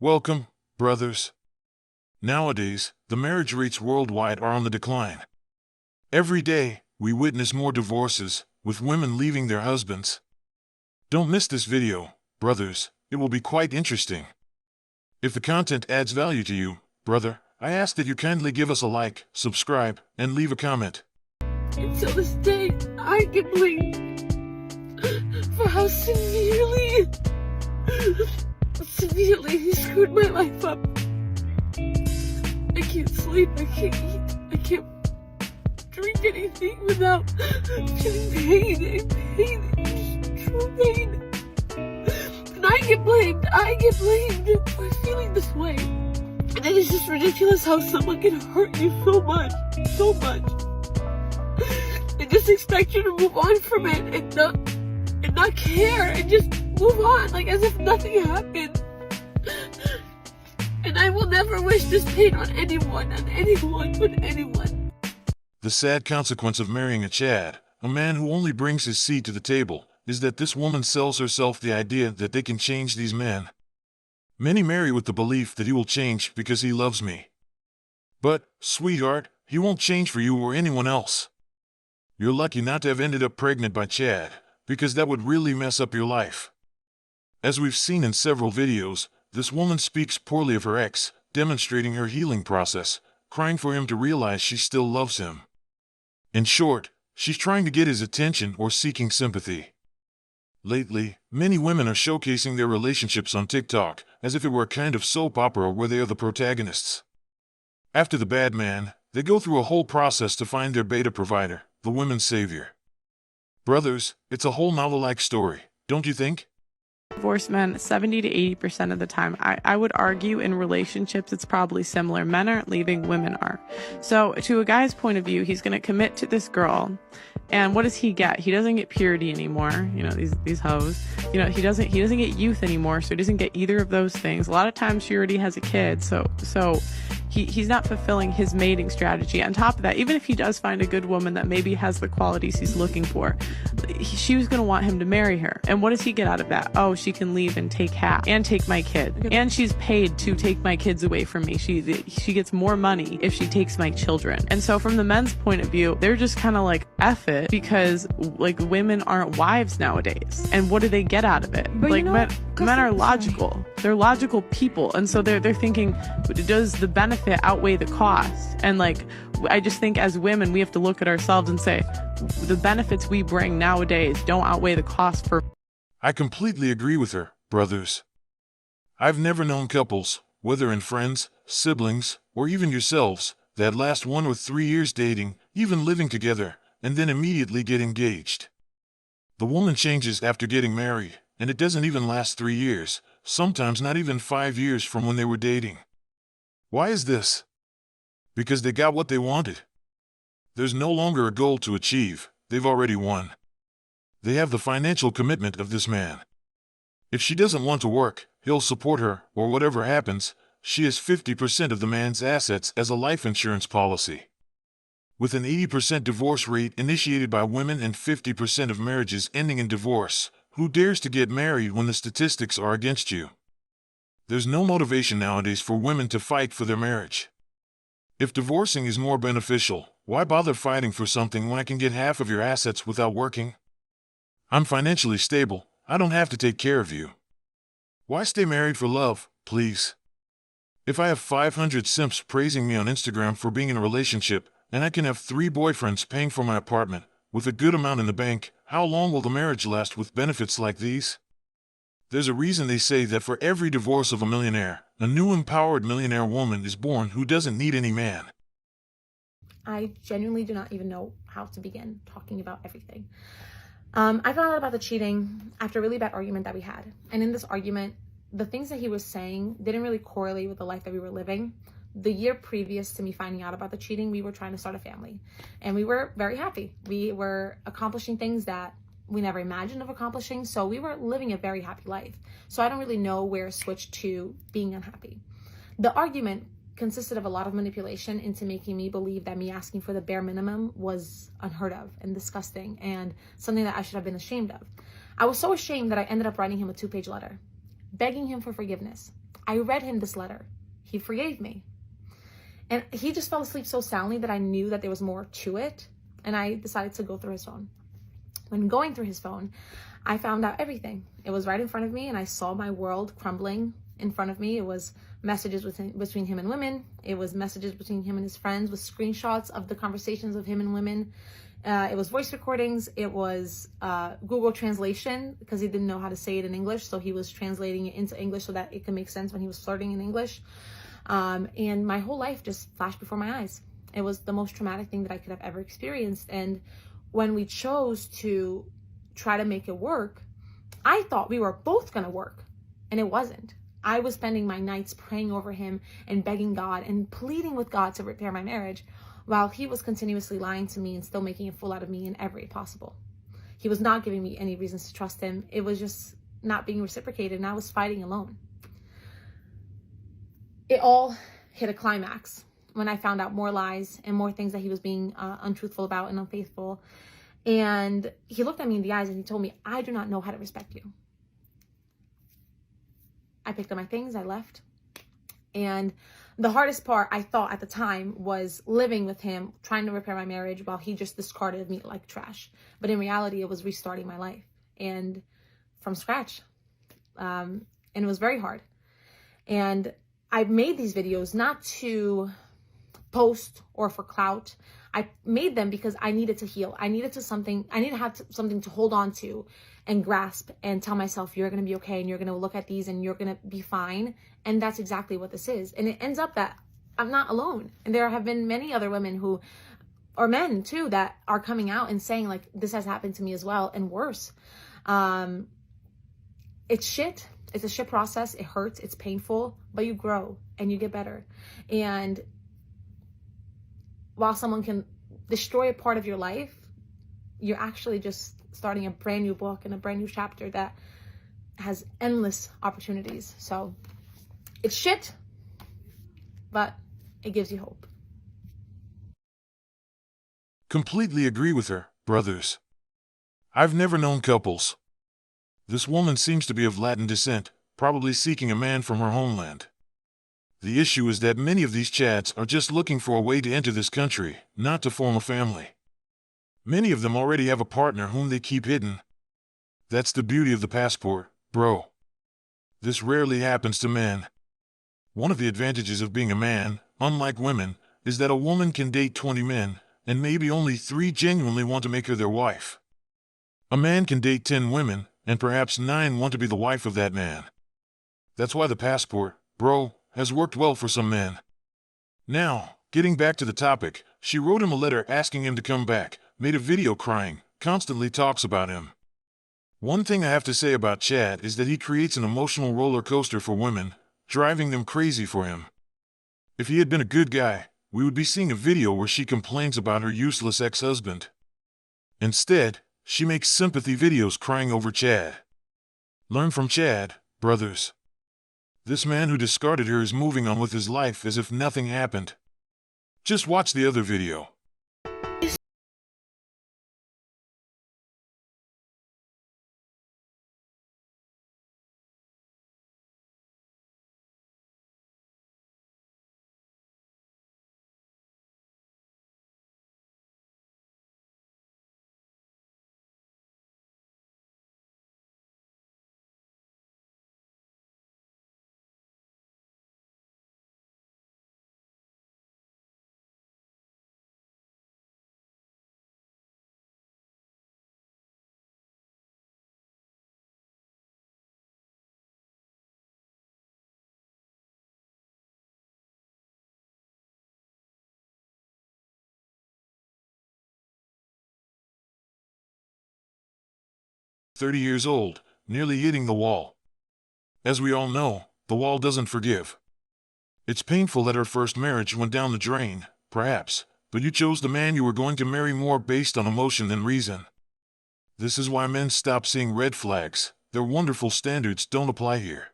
Welcome, brothers. Nowadays, the marriage rates worldwide are on the decline. Every day, we witness more divorces, with women leaving their husbands. Don't miss this video, brothers, it will be quite interesting. If the content adds value to you, brother, I ask that you kindly give us a like, subscribe, and leave a comment. Until this day, I get blamed for how severely he screwed my life up. I can't sleep, I can't eat, I can't drink anything without feeling pain and pain, true pain. And I get blamed for feeling this way. And it is just ridiculous how someone can hurt you so much, and just expect you to move on from it and not care and just move on like as if nothing happened. And I will never wish this pain on anyone. The sad consequence of marrying a Chad, a man who only brings his seed to the table, is that this woman sells herself the idea that they can change these men. Many marry with the belief that he will change because he loves me. But, sweetheart, he won't change for you or anyone else. You're lucky not to have ended up pregnant by Chad, because that would really mess up your life. As we've seen in several videos, this woman speaks poorly of her ex, demonstrating her healing process, crying for him to realize she still loves him. In short, she's trying to get his attention or seeking sympathy. Lately, many women are showcasing their relationships on TikTok, as if it were a kind of soap opera where they are the protagonists. After the bad man, they go through a whole process to find their beta provider, the women's savior. Brothers, it's a whole novel-like story, don't you think? Divorced men, 70 to 80% of the time. I would argue in relationships it's probably similar. Men aren't leaving, women are. So to a guy's point of view, he's going to commit to this girl. And what does he get? He doesn't get purity anymore. You know, these hoes. You know, he doesn't get youth anymore, so he doesn't get either of those things. A lot of times she already has a kid, so he's not fulfilling his mating strategy. On top of that, even if he does find a good woman that maybe has the qualities he's looking for, she was going to want him to marry her. And what does he get out of that? Oh, she can leave and take half and take my kid. And she's paid to take my kids away from me. She gets more money if she takes my children. And so from the men's point of view, they're just kind of like, F it, because like women aren't wives nowadays. And what do they get out of it? But like you know, men are logical. They're logical people. And so they're thinking, does the benefit outweigh the cost? And like, I just think as women, we have to look at ourselves and say, the benefits we bring nowadays don't outweigh the cost for. I completely agree with her, brothers. I've never known couples, whether in friends, siblings, or even yourselves, that last 1 or 3 years dating, even living together, and then immediately get engaged. The woman changes after getting married, and it doesn't even last 3 years, sometimes not even 5 years from when they were dating. Why is this? Because they got what they wanted. There's no longer a goal to achieve, they've already won. They have the financial commitment of this man. If she doesn't want to work, he'll support her, or whatever happens, she has 50% of the man's assets as a life insurance policy. With an 80% divorce rate initiated by women and 50% of marriages ending in divorce, who dares to get married when the statistics are against you? There's no motivation nowadays for women to fight for their marriage. If divorcing is more beneficial, why bother fighting for something when I can get half of your assets without working? I'm financially stable, I don't have to take care of you. Why stay married for love, please? If I have 500 simps praising me on Instagram for being in a relationship, and I can have 3 boyfriends paying for my apartment, with a good amount in the bank, how long will the marriage last with benefits like these? There's a reason they say that for every divorce of a millionaire, a new empowered millionaire woman is born who doesn't need any man. I genuinely do not even know how to begin talking about everything. I found out about the cheating after a really bad argument that we had. And in this argument, the things that he was saying didn't really correlate with the life that we were living. The year previous to me finding out about the cheating, we were trying to start a family. And we were very happy. We were accomplishing things that we never imagined of accomplishing. So we were living a very happy life. So I don't really know where it switched to being unhappy. The argument consisted of a lot of manipulation into making me believe that me asking for the bare minimum was unheard of and disgusting and something that I should have been ashamed of. I was so ashamed that I ended up writing him a 2-page letter. begging him for forgiveness. I read him this letter. He forgave me. And he just fell asleep so soundly that I knew that there was more to it. And I decided to go through his phone. When going through his phone, I found out everything. It was right in front of me, and I saw my world crumbling in front of me. It was messages between him and women. It was messages between him and his friends with screenshots of the conversations of him and women. It was voice recordings. It was Google translation, because he didn't know how to say it in English. So he was translating it into English so that it could make sense when he was flirting in English. And my whole life just flashed before my eyes. It was the most traumatic thing that I could have ever experienced. And when we chose to try to make it work, I thought we were both going to work, and it wasn't. I was spending my nights praying over him and begging God and pleading with God to repair my marriage, while he was continuously lying to me and still making a fool out of me in every way possible. He was not giving me any reasons to trust him. It was just not being reciprocated, and I was fighting alone. It all hit a climax when I found out more lies and more things that he was being untruthful about and unfaithful. And he looked at me in the eyes and he told me, I do not know how to respect you. I picked up my things, I left. And the hardest part, I thought at the time, was living with him, trying to repair my marriage while he just discarded me like trash. But in reality, it was restarting my life, and from scratch. And it was very hard. And I made these videos not to post or for clout. I made them because I needed to heal. I needed to have something to hold on to and grasp and tell myself, you're going to be okay, and you're going to look at these and you're going to be fine. And that's exactly what this is. And it ends up that I'm not alone. And there have been many other women or men too, that are coming out and saying, like, this has happened to me as well, and worse. It's shit. It's a shit process. It hurts. It's painful, but you grow and you get better. And while someone can destroy a part of your life, you're actually just starting a brand new book and a brand new chapter that has endless opportunities. So it's shit, but it gives you hope. Completely agree with her, brothers. I've never known couples. This woman seems to be of Latin descent, probably seeking a man from her homeland. The issue is that many of these chads are just looking for a way to enter this country, not to form a family. Many of them already have a partner whom they keep hidden. That's the beauty of the passport, bro. This rarely happens to men. One of the advantages of being a man, unlike women, is that a woman can date 20 men, and maybe only 3 genuinely want to make her their wife. A man can date 10 women, and perhaps 9 want to be the wife of that man. That's why the passport, bro, has worked well for some men. Now, getting back to the topic, she wrote him a letter asking him to come back, made a video crying, constantly talks about him. One thing I have to say about Chad is that he creates an emotional roller coaster for women, driving them crazy for him. If he had been a good guy, we would be seeing a video where she complains about her useless ex-husband. Instead, she makes sympathy videos crying over Chad. Learn from Chad, brothers. This man who discarded her is moving on with his life as if nothing happened. Just watch the other video. "30 years old, nearly hitting the wall. As we all know, the wall doesn't forgive. It's painful that her first marriage went down the drain, perhaps, but you chose the man you were going to marry more based on emotion than reason. This is why men stop seeing red flags. Their wonderful standards don't apply here.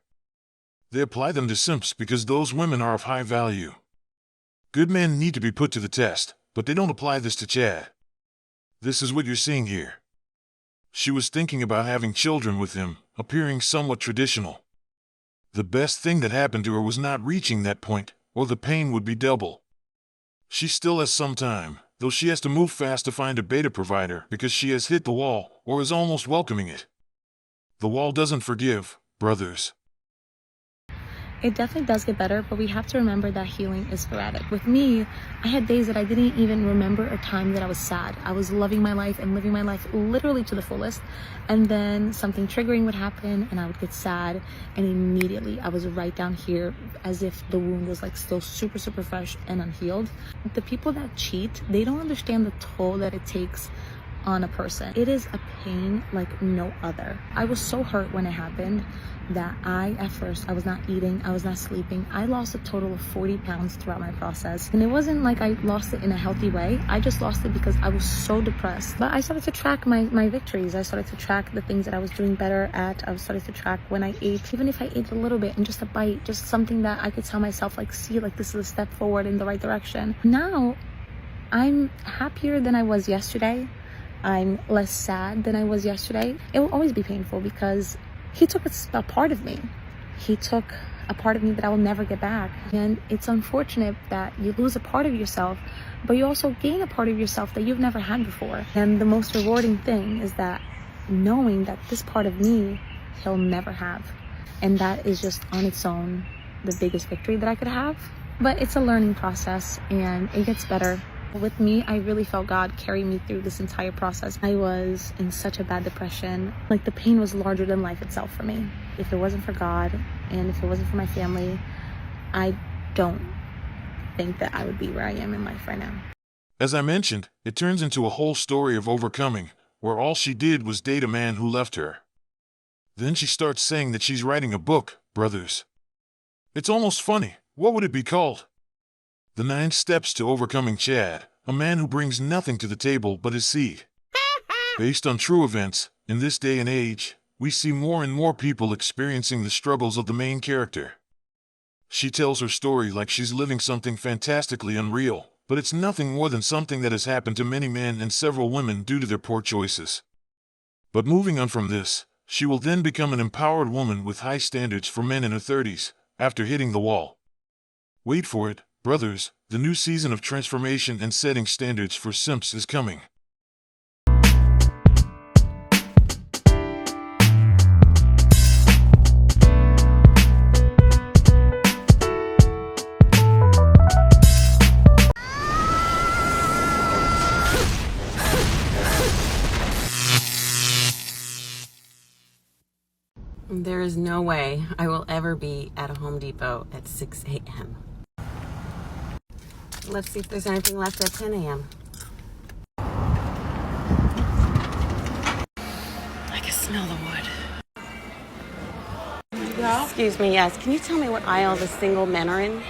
They apply them to simps because those women are of high value. Good men need to be put to the test, but they don't apply this to Chad. This is what you're seeing here. She was thinking about having children with him, appearing somewhat traditional. The best thing that happened to her was not reaching that point, or the pain would be double. She still has some time, though she has to move fast to find a beta provider because she has hit the wall, or is almost welcoming it. The wall doesn't forgive, brothers. It definitely does get better, but we have to remember that healing is sporadic. With me, I had days that I didn't even remember a time that I was sad. I was loving my life and living my life literally to the fullest. And then something triggering would happen and I would get sad. And immediately I was right down here as if the wound was like still super, super fresh and unhealed. The people that cheat, they don't understand the toll that it takes on a person. It is a pain like no other. I was so hurt when it happened that at first I was not eating, I was not sleeping. I lost a total of 40 pounds throughout my process. And it wasn't like I lost it in a healthy way. I just lost it because I was so depressed. But I started to track my victories. I started to track the things that I was doing better at. I started to track when I ate, even if I ate a little bit and just a bite, just something that I could tell myself like, see, like this is a step forward in the right direction. Now I'm happier than I was yesterday. I'm less sad than I was yesterday. It will always be painful because he took a part of me. He took a part of me that I will never get back. And it's unfortunate that you lose a part of yourself, but you also gain a part of yourself that you've never had before. And the most rewarding thing is that knowing that this part of me, he'll never have. And that is just on its own the biggest victory that I could have. But it's a learning process and it gets better. With me, I really felt God carry me through this entire process. I was in such a bad depression. Like the pain was larger than life itself for me. If it wasn't for God and if it wasn't for my family, I don't think that I would be where I am in life right now. As I mentioned, it turns into a whole story of overcoming, where all she did was date a man who left her. Then she starts saying that she's writing a book, brothers. It's almost funny. What would it be called? The 9 Steps to Overcoming Chad, a man who brings nothing to the table but his seed. Based on true events, in this day and age, we see more and more people experiencing the struggles of the main character. She tells her story like she's living something fantastically unreal, but it's nothing more than something that has happened to many men and several women due to their poor choices. But moving on from this, she will then become an empowered woman with high standards for men in her 30s, after hitting the wall. Wait for it, brothers, the new season of transformation and setting standards for simps is coming. There is no way I will ever be at a Home Depot at 6 a.m. Let's see if there's anything left at 10 a.m. I can smell the wood. Yeah. Excuse me, yes. Can you tell me what aisle the single men are in?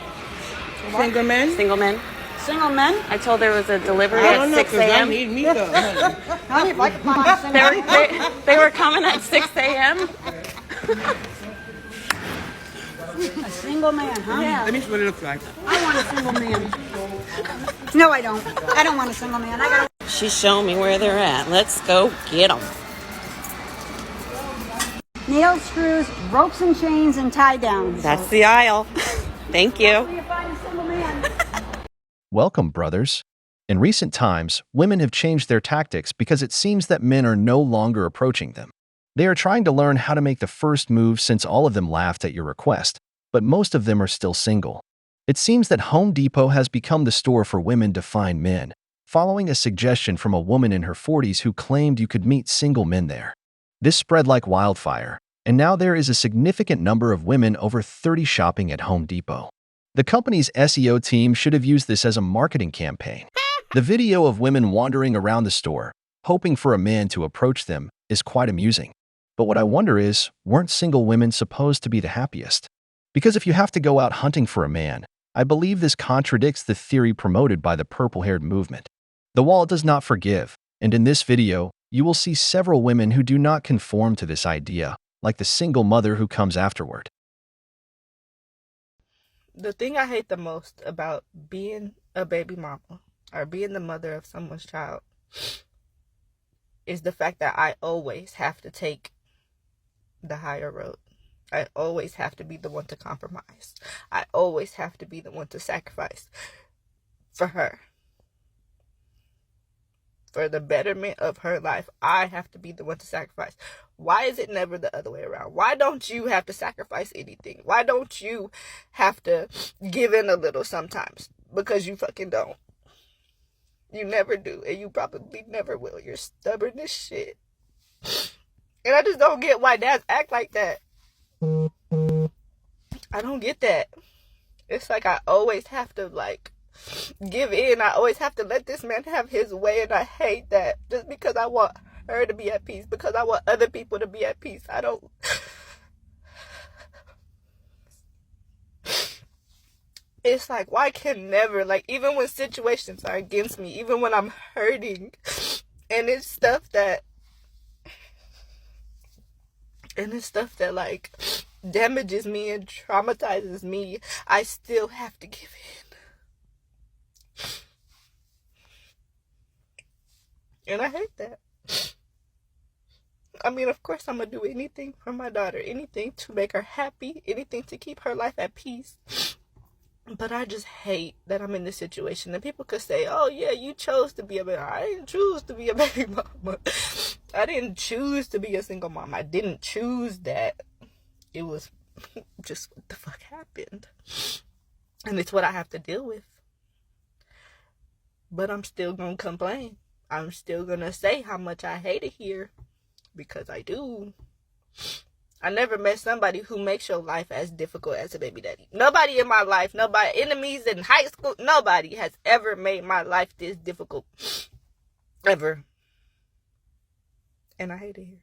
Single men? Single men? Single men? I told there was a delivery I don't at know, 6 'cause I a.m. need me some, honey. Honey, if I could find a single man. They were coming at 6 a.m. A single man, huh? Yeah. Let me see what it looks like. I want a single man. No, I don't. I don't want a single man. She's showing me where they're at. Let's go get them. Nails, screws, ropes and chains, and tie downs. That's the aisle. Thank you. You find a single man. Welcome, brothers. In recent times, women have changed their tactics because it seems that men are no longer approaching them. They are trying to learn how to make the first move since all of them laughed at your request, but most of them are still single. It seems that Home Depot has become the store for women to find men, following a suggestion from a woman in her 40s who claimed you could meet single men there. This spread like wildfire, and now there is a significant number of women over 30 shopping at Home Depot. The company's SEO team should have used this as a marketing campaign. The video of women wandering around the store, hoping for a man to approach them, is quite amusing. But what I wonder is, weren't single women supposed to be the happiest? Because if you have to go out hunting for a man, I believe this contradicts the theory promoted by the purple-haired movement. The wall does not forgive, and in this video, you will see several women who do not conform to this idea, like the single mother who comes afterward. The thing I hate the most about being a baby mama or being the mother of someone's child is the fact that I always have to take the higher road. I always have to be the one to compromise. I always have to be the one to sacrifice for her. For the betterment of her life, I have to be the one to sacrifice. Why is it never the other way around? Why don't you have to sacrifice anything? Why don't you have to give in a little sometimes? Because you fucking don't. You never do, and you probably never will. You're stubborn as shit. And I just don't get why dads act like that. I don't get that. It's like I always have to, like, give in. I always have to let this man have his way, and I hate that. Just because I want her to be at peace, because I want other people to be at peace. I don't... It's like, why can never, like, even when situations are against me, even when I'm hurting, and it's stuff that, like, damages me and traumatizes me, I still have to give in. And I hate that. I mean, of course I'm gonna do anything for my daughter, anything to make her happy, anything to keep her life at peace. But I just hate that I'm in this situation. And people could say, oh yeah, you chose to be a baby. I didn't choose to be a baby mama. I didn't choose to be a single mom. I didn't choose that. It was just what the fuck happened. And it's what I have to deal with. But I'm still gonna complain. I'm still gonna say how much I hate it here. Because I do. I never met somebody who makes your life as difficult as a baby daddy. Nobody in my life, nobody, enemies in high school, nobody has ever made my life this difficult. Ever. And I hate it here.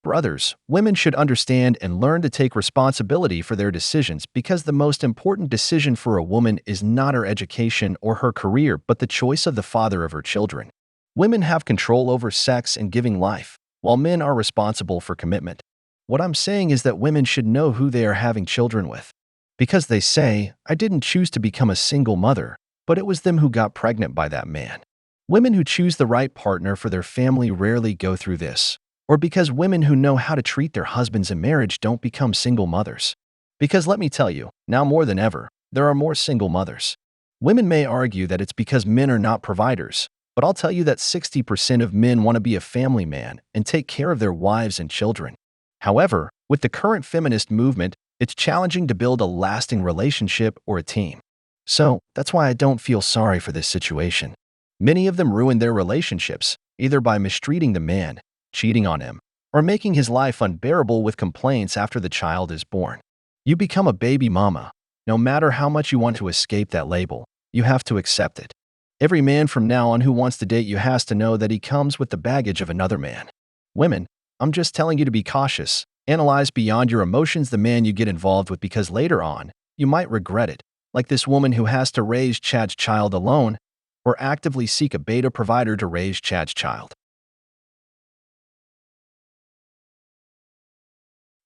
Brothers, women should understand and learn to take responsibility for their decisions because the most important decision for a woman is not her education or her career, but the choice of the father of her children. Women have control over sex and giving life, while men are responsible for commitment. What I'm saying is that women should know who they are having children with. Because they say, I didn't choose to become a single mother, but it was them who got pregnant by that man. Women who choose the right partner for their family rarely go through this. Or because women who know how to treat their husbands in marriage don't become single mothers. Because let me tell you, now more than ever, there are more single mothers. Women may argue that it's because men are not providers, but I'll tell you that 60% of men want to be a family man and take care of their wives and children. However, with the current feminist movement, it's challenging to build a lasting relationship or a team. So, that's why I don't feel sorry for this situation. Many of them ruin their relationships, either by mistreating the man, cheating on him, or making his life unbearable with complaints after the child is born. You become a baby mama. No matter how much you want to escape that label, you have to accept it. Every man from now on who wants to date you has to know that he comes with the baggage of another man. Women, I'm just telling you to be cautious. Analyze beyond your emotions the man you get involved with because later on, you might regret it, like this woman who has to raise Chad's child alone or actively seek a beta provider to raise Chad's child.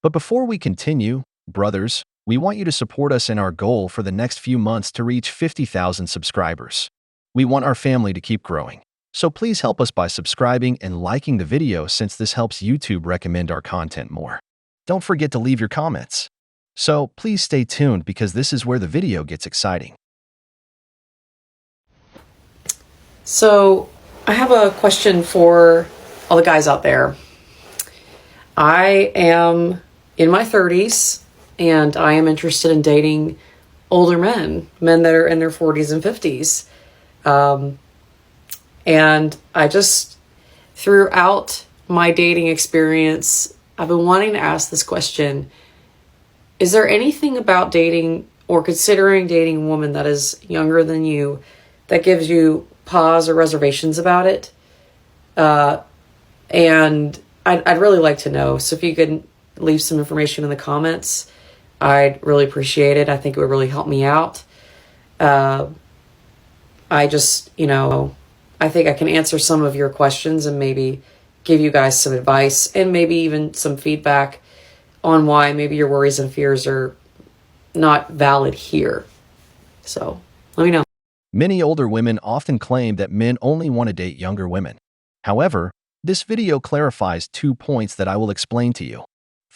But before we continue, brothers, we want you to support us in our goal for the next few months to reach 50,000 subscribers. We want our family to keep growing. So please help us by subscribing and liking the video since this helps YouTube recommend our content more. Don't forget to leave your comments. So please stay tuned because this is where the video gets exciting. So I have a question for all the guys out there. I am in my 30s and I am interested in dating older men that are in their 40s and 50s. And I just, throughout my dating experience, I've been wanting to ask this question. Is there anything about dating or considering dating a woman that is younger than you that gives you pause or reservations about it? And I'd really like to know. So if you could leave some information in the comments, I'd really appreciate it. I think it would really help me out. I just, I think I can answer some of your questions and maybe give you guys some advice and maybe even some feedback on why maybe your worries and fears are not valid here. So let me know. Many older women often claim that men only want to date younger women. However, this video clarifies 2 points that I will explain to you.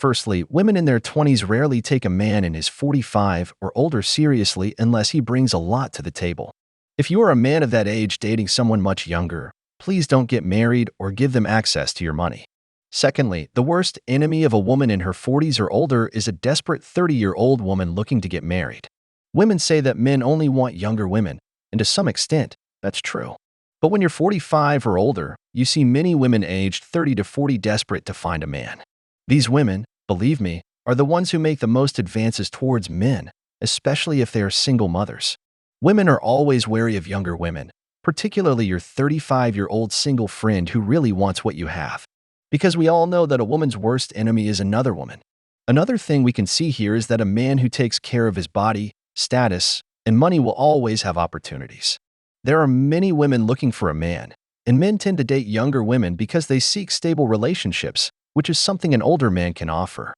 Firstly, women in their 20s rarely take a man in his 45 or older seriously unless he brings a lot to the table. If you are a man of that age dating someone much younger, please don't get married or give them access to your money. Secondly, the worst enemy of a woman in her 40s or older is a desperate 30-year-old woman looking to get married. Women say that men only want younger women, and to some extent, that's true. But when you're 45 or older, you see many women aged 30 to 40 desperate to find a man. These women, believe me, are the ones who make the most advances towards men, especially if they are single mothers. Women are always wary of younger women, particularly your 35-year-old single friend who really wants what you have. Because we all know that a woman's worst enemy is another woman. Another thing we can see here is that a man who takes care of his body, status, and money will always have opportunities. There are many women looking for a man, and men tend to date younger women because they seek stable relationships, which is something an older man can offer.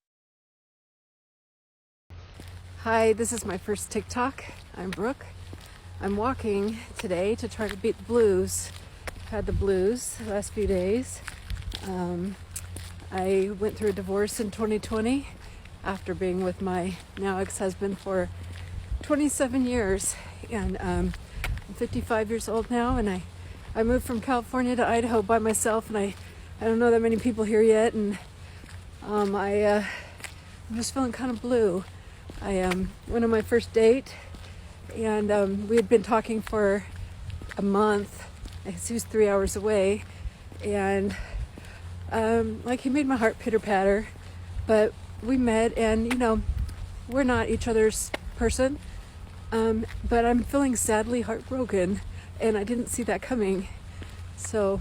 Hi, this is my first TikTok. I'm Brooke. I'm walking today to try to beat the blues. I've had the blues the last few days. I went through a divorce in 2020 after being with my now ex-husband for 27 years. And I'm 55 years old now, and I moved from California to Idaho by myself, and I don't know that many people here yet, and I'm just feeling kind of blue. I went on my first date, and we had been talking for a month. He was 3 hours away, and he made my heart pitter-patter, but we met, and we're not each other's person, but I'm feeling sadly heartbroken, and I didn't see that coming. So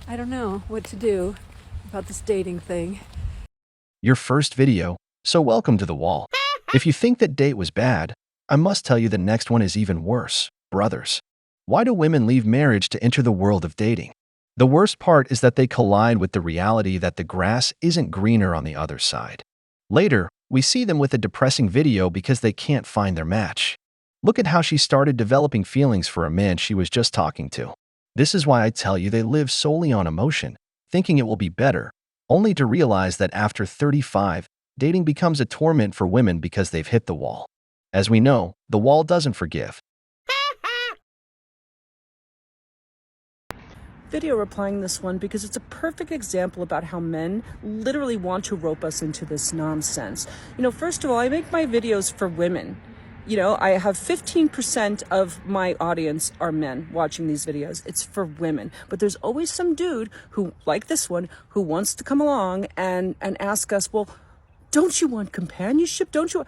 I don't know what to do about this dating thing. Your first video, so welcome to the wall. If you think that date was bad, I must tell you the next one is even worse. Brothers, why do women leave marriage to enter the world of dating? The worst part is that they collide with the reality that the grass isn't greener on the other side. Later, we see them with a depressing video because they can't find their match. Look at how she started developing feelings for a man she was just talking to. This is why I tell you they live solely on emotion, thinking it will be better, only to realize that after 35, dating becomes a torment for women because they've hit the wall. As we know, the wall doesn't forgive. Video replying this one because it's a perfect example about how men literally want to rope us into this nonsense. First of all, I make my videos for women. I have 15% of my audience are men watching these videos. It's for women. But there's always some dude who, like this one, who wants to come along and ask us, well, don't you want companionship? Don't you?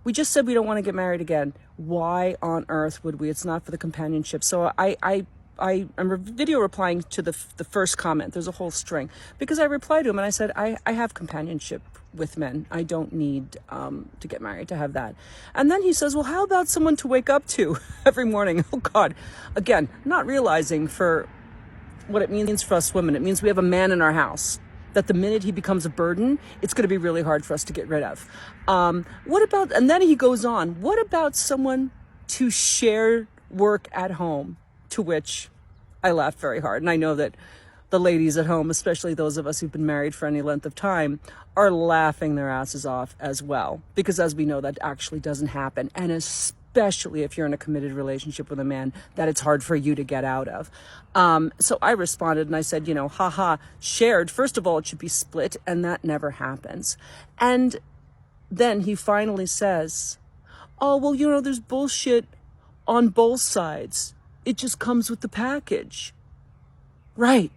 We just said we don't want to get married again. Why on earth would we? It's not for the companionship. So I'm video replying to the first comment. There's a whole string because I replied to him and I said, I have companionship with men. I don't need to get married to have that. And then he says, well, how about someone to wake up to every morning? Oh God. Again, not realizing for what it means for us women. It means we have a man in our house that the minute he becomes a burden, it's going to be really hard for us to get rid of. What about, and then he goes on, what about someone to share work at home? To which I laughed very hard. And I know that the ladies at home, especially those of us who've been married for any length of time, are laughing their asses off as well. Because as we know, that actually doesn't happen. And especially if you're in a committed relationship with a man, that it's hard for you to get out of. So I responded and I said, haha, shared. First of all, it should be split. And that never happens. And then he finally says, oh, well, there's bullshit on both sides. It just comes with the package. Right.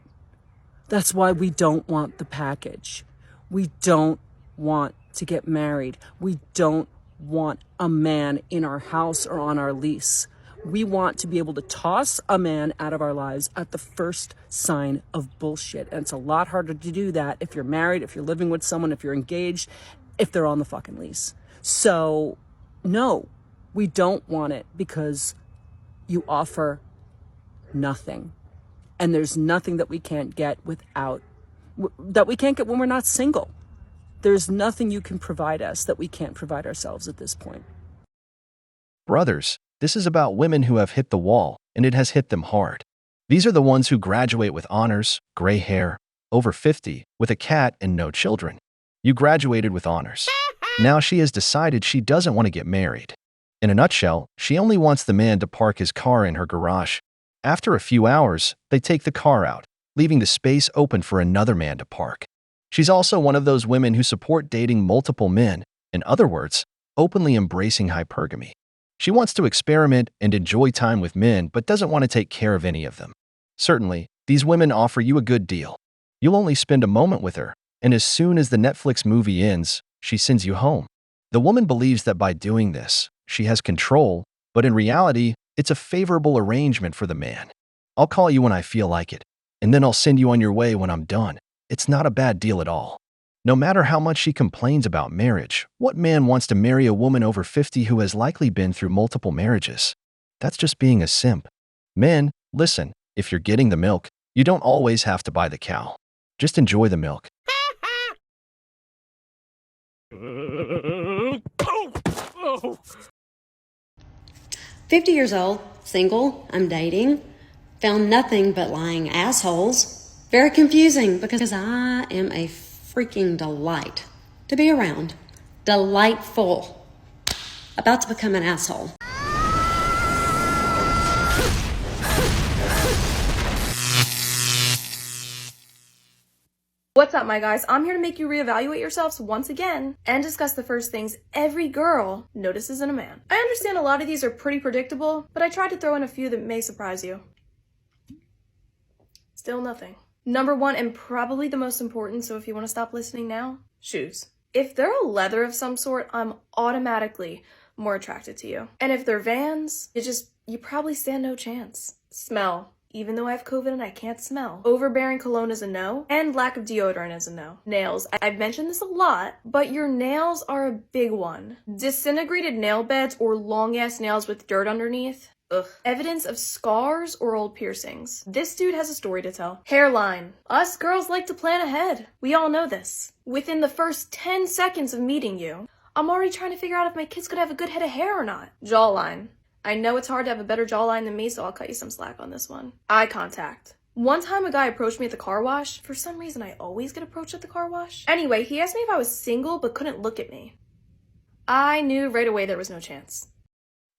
That's why we don't want the package. We don't want to get married. We don't want a man in our house or on our lease. We want to be able to toss a man out of our lives at the first sign of bullshit. And it's a lot harder to do that if you're married, if you're living with someone, if you're engaged, if they're on the fucking lease. So, no, we don't want it because you offer nothing. And there's nothing that we can't get that we can't get when we're not single. There's nothing you can provide us that we can't provide ourselves at this point. Brothers, this is about women who have hit the wall, and it has hit them hard. These are the ones who graduate with honors, gray hair, over 50, with a cat and no children. You graduated with honors. Now she has decided she doesn't want to get married. In a nutshell, she only wants the man to park his car in her garage. After a few hours, they take the car out, leaving the space open for another man to park. She's also one of those women who support dating multiple men, in other words, openly embracing hypergamy. She wants to experiment and enjoy time with men but doesn't want to take care of any of them. Certainly, these women offer you a good deal. You'll only spend a moment with her, and as soon as the Netflix movie ends, she sends you home. The woman believes that by doing this, she has control, but in reality, it's a favorable arrangement for the man. I'll call you when I feel like it, and then I'll send you on your way when I'm done. It's not a bad deal at all. No matter how much she complains about marriage, what man wants to marry a woman over 50 who has likely been through multiple marriages? That's just being a simp. Men, listen, if you're getting the milk, you don't always have to buy the cow. Just enjoy the milk. 50 years old, single, I'm dating. Found nothing but lying assholes. Very confusing because I am a freaking delight to be around. Delightful. About to become an asshole. What's up, my guys? I'm here to make you reevaluate yourselves once again and discuss the first things every girl notices in a man. I understand a lot of these are pretty predictable, but I tried to throw in a few that may surprise you. Still nothing. Number one, and probably the most important, so if you want to stop listening now, shoes. If they're a leather of some sort, I'm automatically more attracted to you. And if they're Vans, you probably stand no chance. Smell. Even though I have COVID and I can't smell. Overbearing cologne is a no, and lack of deodorant is a no. Nails. I've mentioned this a lot, but your nails are a big one. Disintegrated nail beds or long-ass nails with dirt underneath. Ugh. Evidence of scars or old piercings. This dude has a story to tell. Hairline. Us girls like to plan ahead. We all know this. Within the first 10 seconds of meeting you, I'm already trying to figure out if my kids could have a good head of hair or not. Jawline. I know it's hard to have a better jawline than me, so I'll cut you some slack on this one. Eye contact. One time a guy approached me at the car wash. For some reason, I always get approached at the car wash. Anyway, he asked me if I was single but couldn't look at me. I knew right away there was no chance.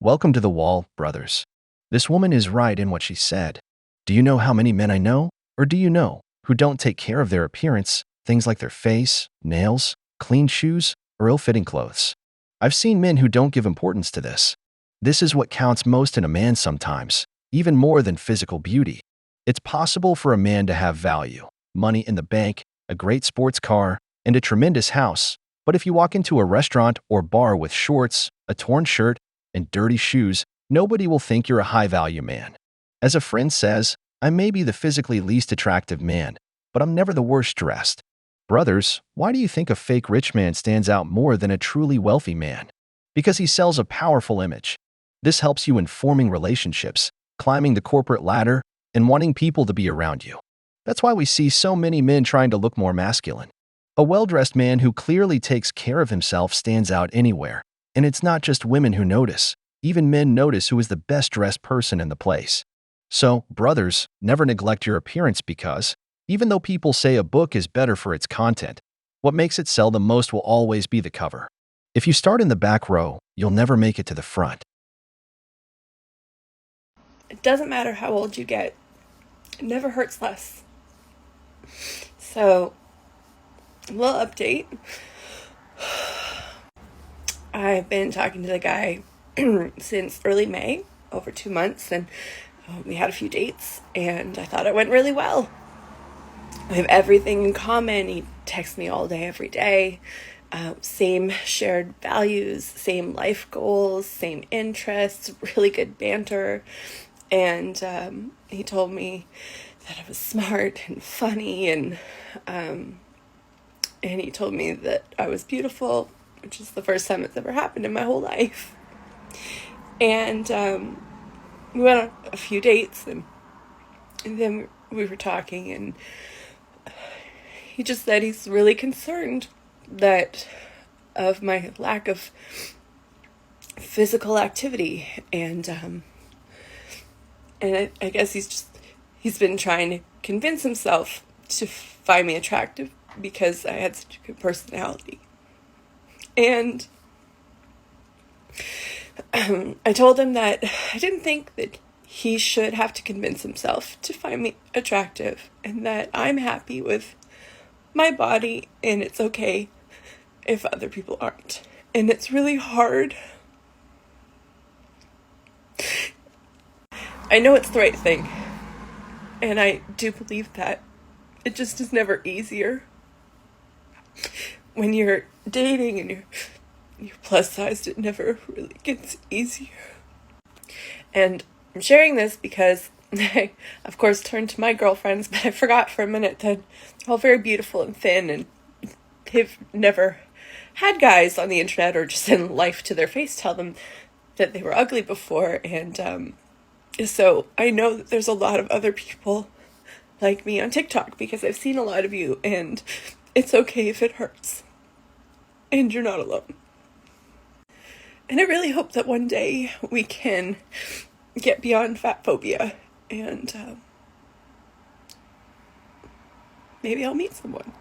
Welcome to the wall, brothers. This woman is right in what she said. Do you know how many men I know? Or do you know who don't take care of their appearance, things like their face, nails, clean shoes, or ill-fitting clothes? I've seen men who don't give importance to this. This is what counts most in a man sometimes, even more than physical beauty. It's possible for a man to have value, money in the bank, a great sports car, and a tremendous house. But if you walk into a restaurant or bar with shorts, a torn shirt, and dirty shoes, nobody will think you're a high-value man. As a friend says, I may be the physically least attractive man, but I'm never the worst dressed. Brothers, why do you think a fake rich man stands out more than a truly wealthy man? Because he sells a powerful image. This helps you in forming relationships, climbing the corporate ladder, and wanting people to be around you. That's why we see so many men trying to look more masculine. A well-dressed man who clearly takes care of himself stands out anywhere. And it's not just women who notice. Even men notice who is the best-dressed person in the place. So, brothers, never neglect your appearance because, even though people say a book is better for its content, what makes it sell the most will always be the cover. If you start in the back row, you'll never make it to the front. It doesn't matter how old you get. It never hurts less. So, a little update. I've been talking to the guy since early May, over 2 months, and we had a few dates, and I thought it went really well. We have everything in common. He texts me all day, every day. Same shared values, same life goals, same interests, really good banter. And he told me that I was smart and funny, and he told me that I was beautiful, which is the first time it's ever happened in my whole life. And we went on a few dates, and then we were talking, and he just said he's really concerned that of my lack of physical activity, and I guess he's been trying to convince himself to find me attractive because I had such a good personality. And I told him that I didn't think that he should have to convince himself to find me attractive, and that I'm happy with my body and it's okay if other people aren't. And it's really hard. I know it's the right thing, and I do believe that. It just is never easier. When you're dating and you're plus sized, it never really gets easier. And I'm sharing this because I, of course, turned to my girlfriends, but I forgot for a minute that they're all very beautiful and thin, and they've never had guys on the internet or just in life to their face tell them that they were ugly before. And so I know that there's a lot of other people like me on TikTok, because I've seen a lot of you, and it's okay if it hurts. And you're not alone. And I really hope that one day we can get beyond fat phobia, and maybe I'll meet someone.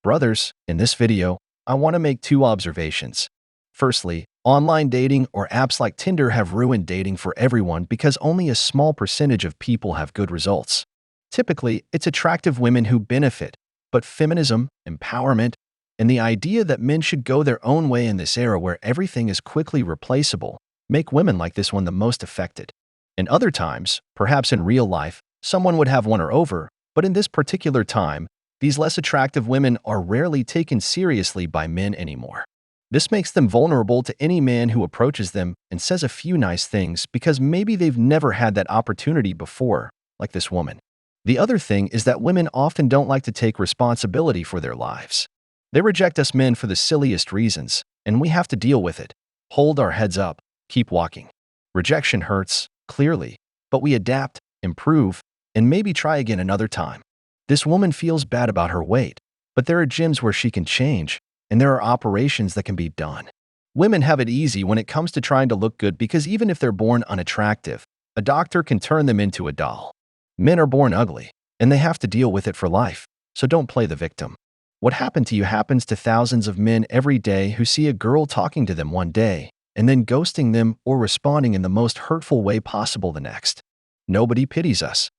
Brothers, in this video, I want to make two observations. Firstly, online dating or apps like Tinder have ruined dating for everyone because only a small percentage of people have good results. Typically, it's attractive women who benefit, but feminism, empowerment, and the idea that men should go their own way in this era where everything is quickly replaceable make women like this one the most affected. In other times, perhaps in real life, someone would have won her over, but in this particular time, these less attractive women are rarely taken seriously by men anymore. This makes them vulnerable to any man who approaches them and says a few nice things because maybe they've never had that opportunity before, like this woman. The other thing is that women often don't like to take responsibility for their lives. They reject us men for the silliest reasons, and we have to deal with it. Hold our heads up, keep walking. Rejection hurts, clearly, but we adapt, improve, and maybe try again another time. This woman feels bad about her weight, but there are gyms where she can change, and there are operations that can be done. Women have it easy when it comes to trying to look good because even if they're born unattractive, a doctor can turn them into a doll. Men are born ugly, and they have to deal with it for life, so don't play the victim. What happened to you happens to thousands of men every day who see a girl talking to them one day, and then ghosting them or responding in the most hurtful way possible the next. Nobody pities us.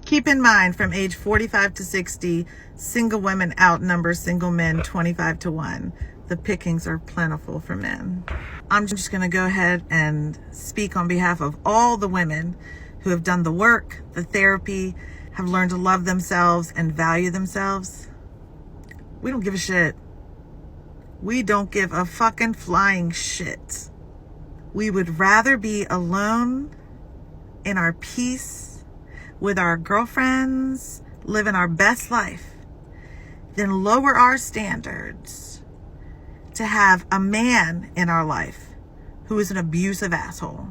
Keep in mind, from age 45 to 60, single women outnumber single men 25 to 1. The pickings are plentiful for men. I'm just going to go ahead and speak on behalf of all the women who have done the work, the therapy, have learned to love themselves and value themselves. We don't give a shit. We don't give a fucking flying shit. We would rather be alone in our peace with our girlfriends, living our best life, than lower our standards to have a man in our life who is an abusive asshole.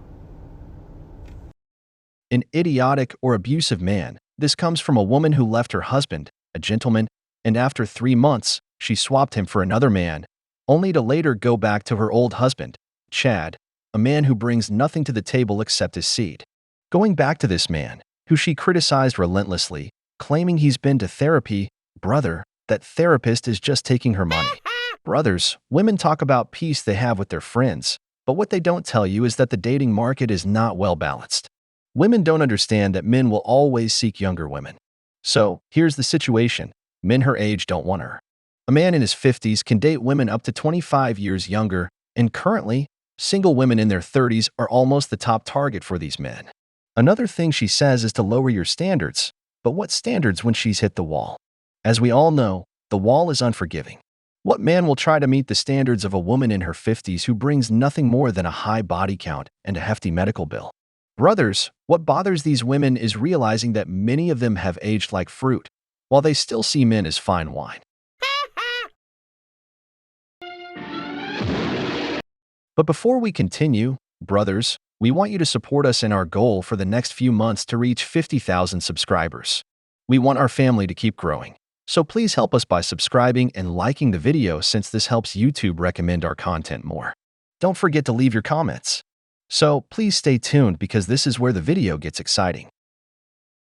An idiotic or abusive man. This comes from a woman who left her husband, a gentleman, and after 3 months, she swapped him for another man, only to later go back to her old husband, Chad, a man who brings nothing to the table except his seed. Going back to this man, who she criticized relentlessly, claiming he's been to therapy, brother, that therapist is just taking her money. Brothers, women talk about peace they have with their friends, but what they don't tell you is that the dating market is not well balanced. Women don't understand that men will always seek younger women. So, here's the situation. Men her age don't want her. A man in his 50s can date women up to 25 years younger, and currently, single women in their 30s are almost the top target for these men. Another thing she says is to lower your standards, but what standards when she's hit the wall? As we all know, the wall is unforgiving. What man will try to meet the standards of a woman in her 50s who brings nothing more than a high body count and a hefty medical bill? Brothers, what bothers these women is realizing that many of them have aged like fruit, while they still see men as fine wine. But before we continue, brothers, we want you to support us in our goal for the next few months to reach 50,000 subscribers. We want our family to keep growing, so please help us by subscribing and liking the video since this helps YouTube recommend our content more. Don't forget to leave your comments. So please stay tuned because this is where the video gets exciting.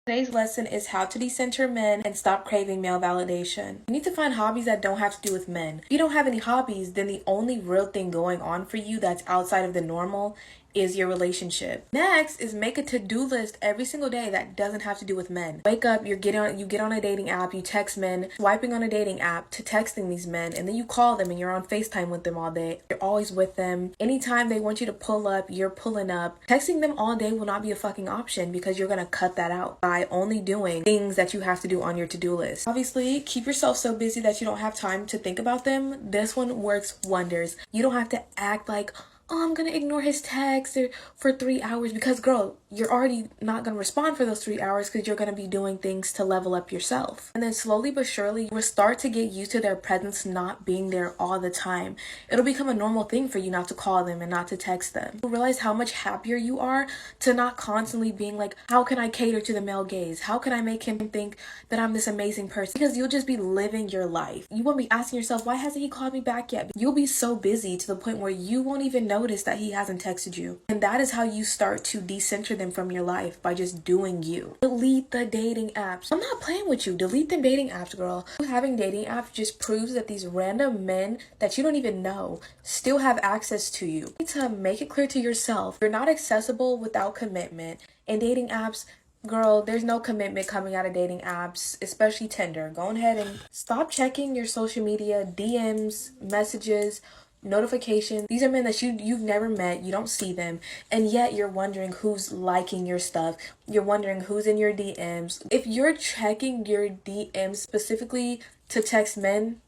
Today's lesson is how to decenter men and stop craving male validation. You need to find hobbies that don't have to do with men. If you don't have any hobbies, then the only real thing going on for you that's outside of the normal is your relationship. Next is make a to-do list every single day that doesn't have to do with men. Wake up, you get on a dating app, you text men, swiping on a dating app to texting these men, and then you call them and you're on FaceTime with them all day. You're always with them. Anytime they want you to pull up, you're pulling up. Texting them all day will not be a fucking option because you're gonna cut that out by only doing things that you have to do on your to-do list. Obviously, keep yourself so busy that you don't have time to think about them. This one works wonders. You don't have to act like, oh, I'm gonna ignore his text for 3 hours, because girl, you're already not gonna respond for those 3 hours because you're gonna be doing things to level up yourself. And then slowly but surely, you will start to get used to their presence not being there all the time. It'll become a normal thing for you not to call them and not to text them. You'll realize how much happier you are to not constantly being like, how can I cater to the male gaze? How can I make him think that I'm this amazing person? Because you'll just be living your life. You won't be asking yourself, why hasn't he called me back yet? You'll be so busy to the point where you won't even notice that he hasn't texted you. And that is how you start to decenter them from your life, by just doing you. Delete the dating apps. I'm not playing with you. Delete the dating apps, girl. Having dating apps just proves that these random men that you don't even know still have access to you. You need to make it clear to yourself you're not accessible without commitment. And dating apps, girl, there's no commitment coming out of dating apps, especially Tinder. Go ahead and stop checking your social media, DMs, messages, notifications. These are men that you've never met, you don't see them, and yet you're wondering who's liking your stuff. You're wondering who's in your DMs. If you're checking your DMs specifically to text men,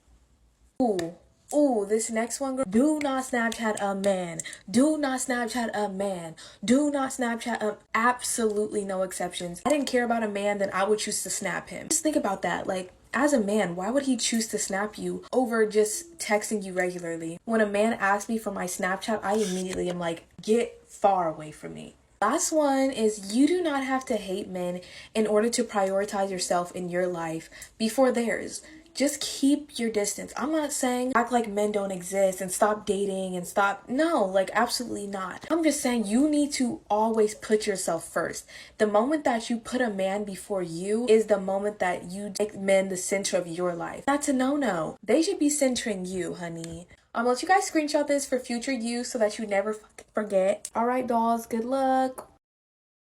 ooh, this next one, girl, do not Snapchat a man. Do not Snapchat a man. Do not Snapchat a... Absolutely no exceptions. I didn't care about a man, then I would choose to snap him. Just think about that. Like, as a man, why would he choose to snap you over just texting you regularly? When a man asks me for my Snapchat, I immediately am like, get far away from me. Last one is you do not have to hate men in order to prioritize yourself in your life before theirs. Just keep your distance. I'm not saying act like men don't exist and stop dating and stop. No, like absolutely not. I'm just saying you need to always put yourself first. The moment that you put a man before you is the moment that you make men the center of your life. That's a no-no. They should be centering you, honey. Let you guys screenshot this for future use so that you never forget. All right, dolls, good luck.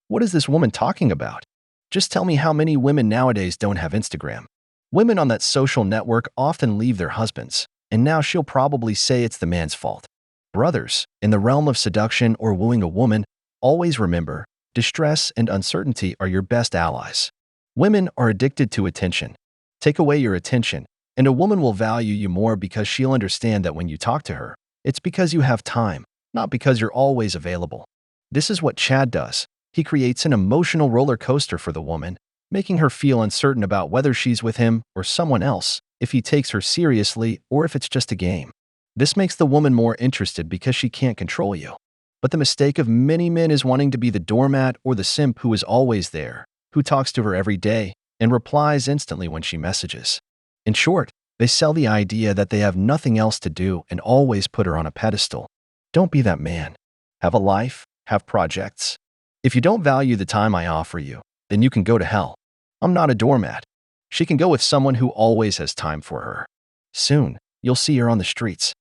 What is this woman talking about? Just tell me how many women nowadays don't have Instagram. Women on that social network often leave their husbands, and now she'll probably say it's the man's fault. Brothers, in the realm of seduction or wooing a woman, always remember, distress and uncertainty are your best allies. Women are addicted to attention. Take away your attention, and a woman will value you more because she'll understand that when you talk to her, it's because you have time, not because you're always available. This is what Chad does. He creates an emotional roller coaster for the woman, making her feel uncertain about whether she's with him or someone else, if he takes her seriously or if it's just a game. This makes the woman more interested because she can't control you. But the mistake of many men is wanting to be the doormat or the simp who is always there, who talks to her every day and replies instantly when she messages. In short, they sell the idea that they have nothing else to do and always put her on a pedestal. Don't be that man. Have a life, have projects. If you don't value the time I offer you, then you can go to hell. I'm not a doormat. She can go with someone who always has time for her. Soon, you'll see her on the streets.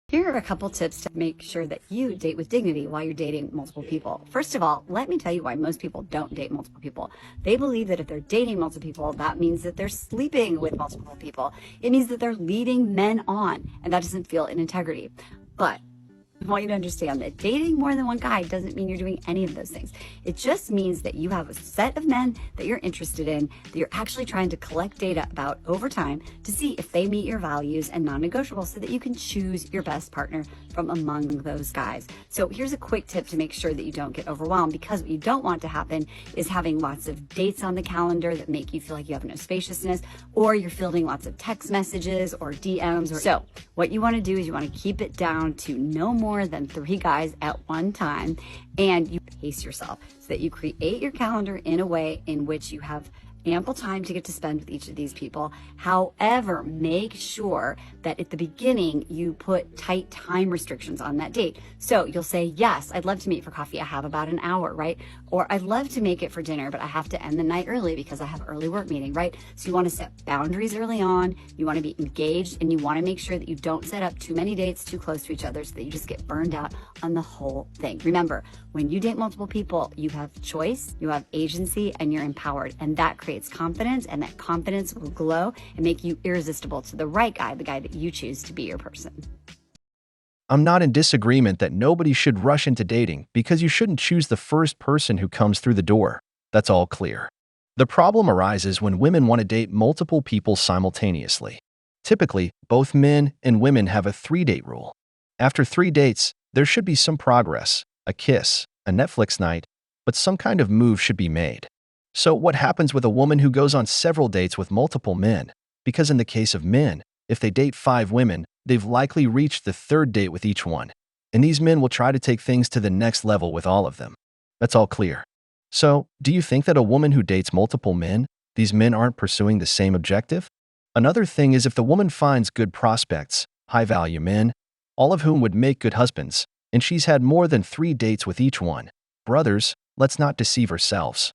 Here are a couple tips to make sure that you date with dignity while you're dating multiple people. First of all, let me tell you why most people don't date multiple people. They believe that if they're dating multiple people, that means that they're sleeping with multiple people. It means that they're leading men on, and that doesn't feel in integrity. But I want you to understand that dating more than one guy doesn't mean you're doing any of those things. It just means that you have a set of men that you're interested in, that you're actually trying to collect data about over time to see if they meet your values and non-negotiables so that you can choose your best partner from among those guys. So here's a quick tip to make sure that you don't get overwhelmed, because what you don't want to happen is having lots of dates on the calendar that make you feel like you have no spaciousness, or you're fielding lots of text messages or DMs. So what you want to do is you want to keep it down to no more than 3 guys at one time, and you pace yourself so that you create your calendar in a way in which you have ample time to get to spend with each of these people. However, make sure that at the beginning you put tight time restrictions on that date. So you'll say, yes, I'd love to meet for coffee. I have about an hour, right? Or I'd love to make it for dinner, but I have to end the night early because I have an early work meeting, right? So you want to set boundaries early on. You want to be engaged, and you want to make sure that you don't set up too many dates too close to each other so that you just get burned out on the whole thing. Remember, when you date multiple people, you have choice, you have agency, and you're empowered. And that creates confidence, and that confidence will glow and make you irresistible to the right guy, the guy that you choose to be your person. I'm not in disagreement that nobody should rush into dating because you shouldn't choose the first person who comes through the door. That's all clear. The problem arises when women want to date multiple people simultaneously. Typically, both men and women have a 3-date rule. After 3 dates, there should be some progress, a kiss, a Netflix night, but some kind of move should be made. So what happens with a woman who goes on several dates with multiple men? Because in the case of men, if they date 5 women, they've likely reached the 3rd date with each one. And these men will try to take things to the next level with all of them. That's all clear. So, do you think that a woman who dates multiple men, these men aren't pursuing the same objective? Another thing is if the woman finds good prospects, high-value men, all of whom would make good husbands, and she's had more than 3 dates with each one, brothers, let's not deceive ourselves.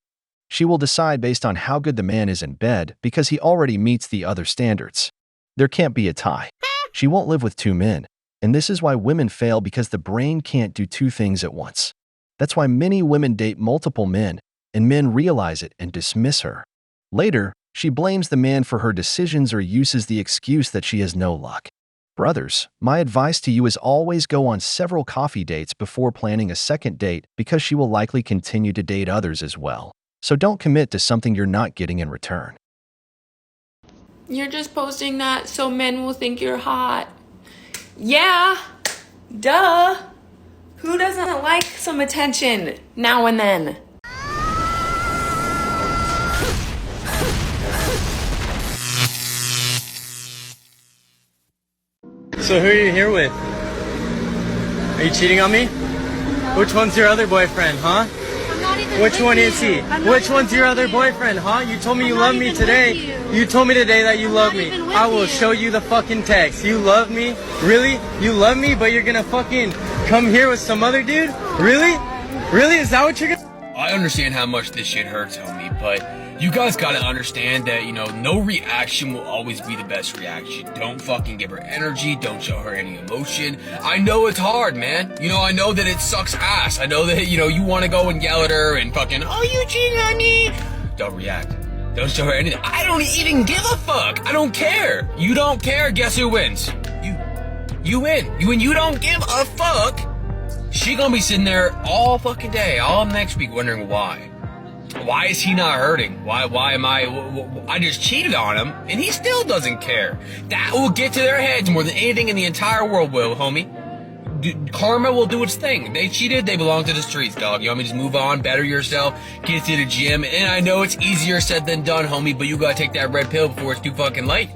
She will decide based on how good the man is in bed because he already meets the other standards. There can't be a tie. She won't live with 2 men, and this is why women fail because the brain can't do 2 things at once. That's why many women date multiple men, and men realize it and dismiss her. Later, she blames the man for her decisions or uses the excuse that she has no luck. Brothers, my advice to you is always go on several coffee dates before planning a second date because she will likely continue to date others as well. So don't commit to something you're not getting in return. You're just posting that so men will think you're hot. Yeah, duh. Who doesn't like some attention now and then? So who are you here with? Are you cheating on me? No. Which one's your other boyfriend, huh? I'm not even Which with one you. is he? I'm not Which even one's your with other you. boyfriend, huh? You told me you I'm love not me even today. with you. You told me today that you I'm love not me. even with I will you. show you the fucking text. You love me? Really? You love me, but you're gonna fucking come here with some other dude? Really? Really? Is that what you're gonna... I understand how much this shit hurts, homie, but you guys gotta understand that, you know, no reaction will always be the best reaction. Don't fucking give her energy. Don't show her any emotion. I know it's hard, man. You know, I know that it sucks ass. I know that, you know, you want to go and yell at her and fucking, oh, you cheating on me. Don't react. Don't show her anything. I don't even give a fuck. I don't care. You don't care. Guess who wins? You win. When you don't give a fuck, she gonna be sitting there all fucking day, all next week wondering why. Why is he not hurting? Why am I just cheated on him and he still doesn't care. That will get to their heads more than anything in the entire world will, homie. Karma will do its thing. They cheated, they belong to the streets, dog. You want me to just move on, better yourself, get to the gym, and I know it's easier said than done, homie, but you gotta take that red pill before it's too fucking late.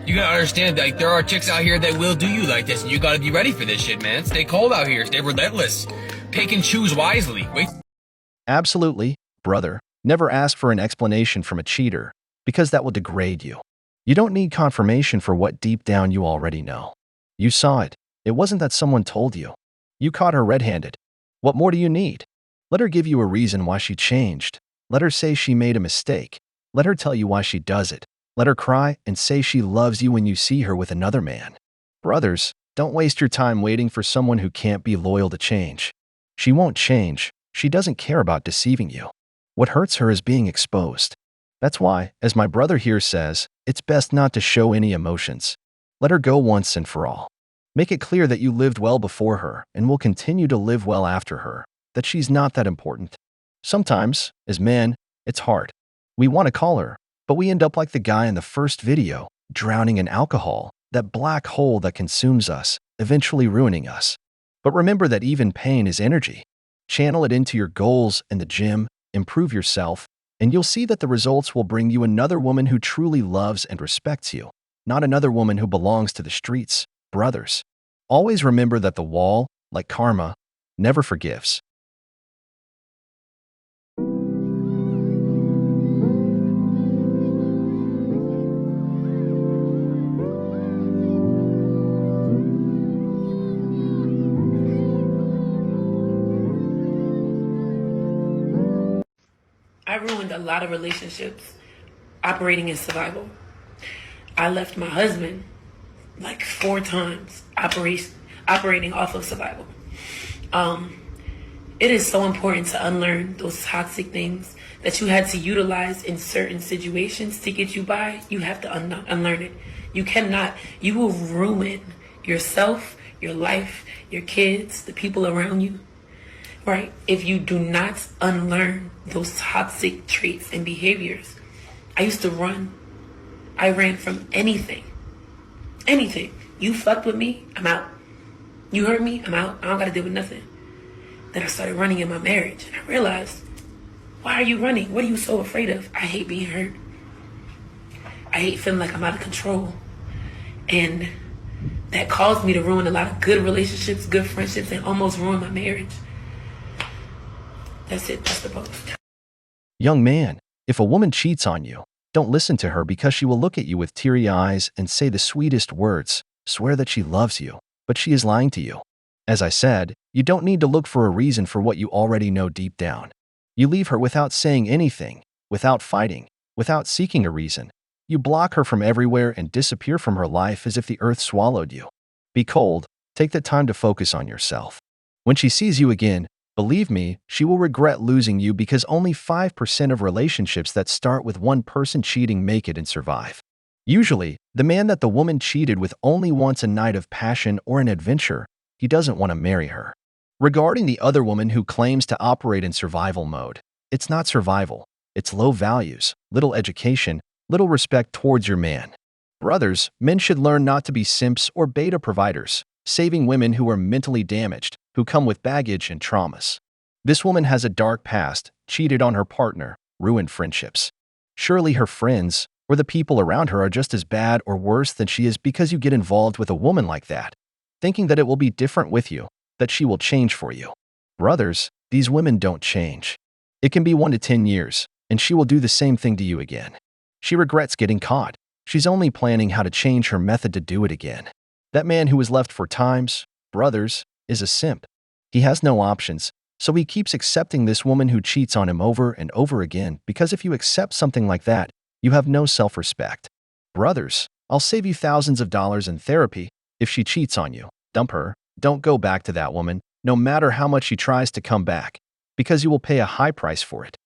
You gotta understand, like, there are chicks out here that will do you like this, and you gotta be ready for this shit, man. Stay cold out here, stay relentless. Pick and choose wisely. Wait. Absolutely, brother. Never ask for an explanation from a cheater, because that will degrade you. You don't need confirmation for what deep down you already know. You saw it. It wasn't that someone told you. You caught her red-handed. What more do you need? Let her give you a reason why she changed. Let her say she made a mistake. Let her tell you why she does it. Let her cry and say she loves you when you see her with another man. Brothers, don't waste your time waiting for someone who can't be loyal to change. She won't change. She doesn't care about deceiving you. What hurts her is being exposed. That's why, as my brother here says, it's best not to show any emotions. Let her go once and for all. Make it clear that you lived well before her and will continue to live well after her, that she's not that important. Sometimes, as men, it's hard. We want to call her, but we end up like the guy in the first video, drowning in alcohol, that black hole that consumes us, eventually ruining us. But remember that even pain is energy. Channel it into your goals in the gym, improve yourself, and you'll see that the results will bring you another woman who truly loves and respects you, not another woman who belongs to the streets. Brothers, always remember that the wall, like karma, never forgives. I ruined a lot of relationships operating in survival. I left my husband like 4 times operating off of survival. It is so important to unlearn those toxic things that you had to utilize in certain situations to get you by. You have to unlearn it. You will ruin yourself, your life, your kids, the people around you, right? If you do not unlearn those toxic traits and behaviors. I used to run. I ran from anything. Anything. You fucked with me, I'm out. You hurt me, I'm out. I don't gotta deal with nothing. Then I started running in my marriage, and I realized, why are you running? What are you so afraid of? I hate being hurt. I hate feeling like I'm out of control. And that caused me to ruin a lot of good relationships, good friendships, and almost ruin my marriage. That's it. That's the post. Young man, if a woman cheats on you, don't listen to her because she will look at you with teary eyes and say the sweetest words, swear that she loves you, but she is lying to you. As I said, you don't need to look for a reason for what you already know deep down. You leave her without saying anything, without fighting, without seeking a reason. You block her from everywhere and disappear from her life as if the earth swallowed you. Be cold. Take the time to focus on yourself. When she sees you again, believe me, she will regret losing you because only 5% of relationships that start with one person cheating make it and survive. Usually, the man that the woman cheated with only wants a night of passion or an adventure. He doesn't want to marry her. Regarding the other woman who claims to operate in survival mode, it's not survival. It's low values, little education, little respect towards your man. Brothers, men should learn not to be simps or beta providers, saving women who are mentally damaged, who come with baggage and traumas. This woman has a dark past, cheated on her partner, ruined friendships. Surely her friends or the people around her are just as bad or worse than she is because you get involved with a woman like that, thinking that it will be different with you, that she will change for you. Brothers, these women don't change. It can be 1 to 10 years, and she will do the same thing to you again. She regrets getting caught. She's only planning how to change her method to do it again. That man who is left for times, brothers, is a simp. He has no options, so he keeps accepting this woman who cheats on him over and over again because if you accept something like that, you have no self-respect. Brothers, I'll save you thousands of dollars in therapy. If she cheats on you, dump her. Don't go back to that woman, no matter how much she tries to come back, because you will pay a high price for it.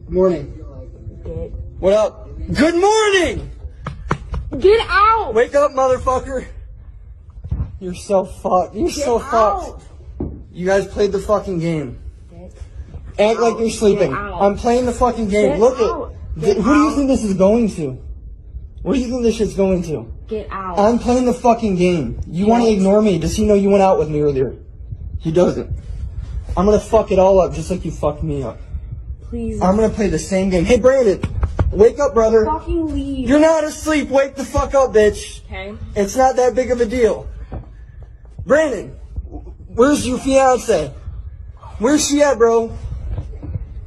Morning. What up? Good morning! Get out! Wake up, motherfucker! You're so fucked. You're so fucked. You guys played the fucking game. Act like you're sleeping. I'm playing the fucking game. Look at... Who do you think this is going to? Where do you think this shit's going to? Get out. I'm playing the fucking game. You want to ignore me? Does he know you went out with me earlier? He doesn't. I'm gonna fuck it all up just like you fucked me up. Please. I'm gonna play the same game. Hey, Brandon, wake up, brother. Fucking leave. You're not asleep. Wake the fuck up, bitch. Okay. It's not that big of a deal. Brandon, where's your fiance? Where's she at, bro?